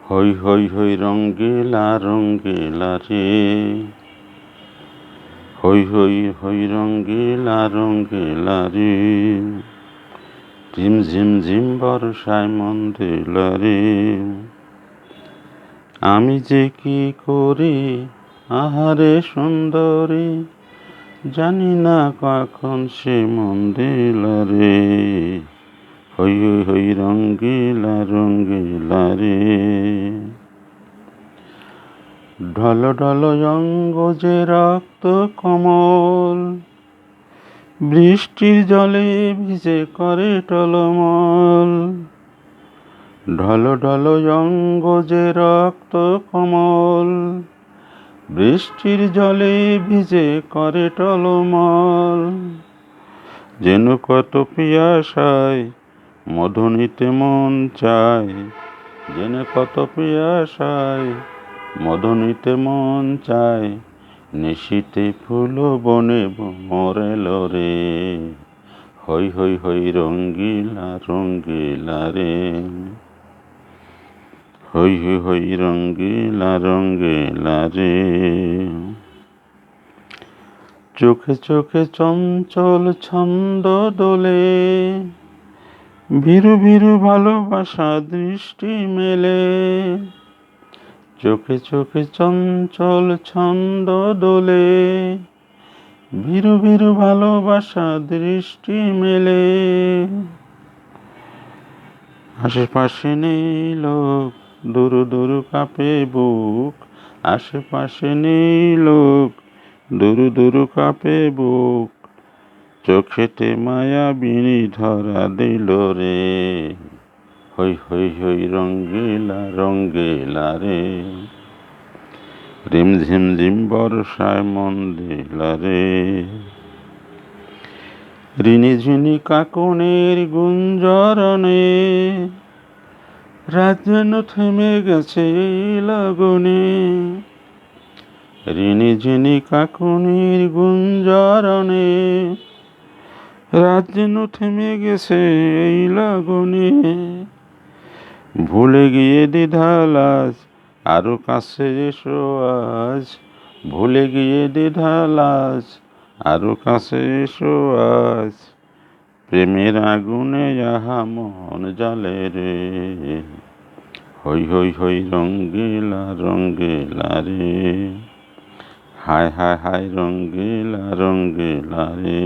হই হই হই রঙ্গিলা রঙ্গিলা রে, হই হই হই রঙ্গিলা রঙ্গিলা রে, ঝিম ঝিম ঝিম বর্ষায় মন দিলা রে। আমি যে কি করি আহারে সুন্দরী, জানি না কখন সে মন দিলা রে। হই হই হই রঙ্গিলা রঙ্গিলা রে, ঢল ঢল অঙ্গ যে রক্ত কমল, বৃষ্টির জলে ভিজে করে টলমল। ঢল ঢল অঙ্গ যে রক্ত কমল, বৃষ্টির জলে ভিজে করে টলমল। যেন কত পিয়াসায় মধু নিতে মন চায়, যেন কত পিয়াসায় মধু নিতে মন চায়। নিশীতে ফুল বনে মরেল রে, হই হই হই রঙ্গিলা রঙ্গিলা রে, হই হই হই রঙ্গিলা রঙ্গিলা রে। চোখে চোখে চঞ্চল ছন্দ দোলে, ভীরু ভীরু ভালোবাসা দৃষ্টি মেলে। চোখে চোখে চঞ্চল ছন্দ দোলে, ভীরু ভীরু ভালোবাসা দৃষ্টি মেলে। আশেপাশে নেই লোক, দুরু দুরু কাঁপে বুক। আশেপাশে নেই লোক, দুরু দুরু কাঁপে বুক। চোখেতে মায়াবিনী ধরা দিল রে, হই হই হই রঙ্গিলা রঙ্গিলা রে, রিম ঝিম ঝিম বর্ষায় মন দিলা রে। ঋণী ঝিনি কাকনের গুঞ্জরণে, রাত যেন থেমে গেছে এই লগনে। ঋণী ঝিনি কাকনের গুঞ্জরণে, রাত যেন থেমে গেছে এই লগনে। ভুলে গিয়ে দ্বিধালাজ আরো কাছে এসো আজ, ভুলে গিয়ে দ্বিধালাজ আরো কাছে এসো আজ। প্রেমের আগুনে আহা মন জ্বলে রে, হই হই হই রঙ্গিলা রঙ্গিলা রে, হায় হায় হায় রঙ্গিলা রঙ্গিলা রে।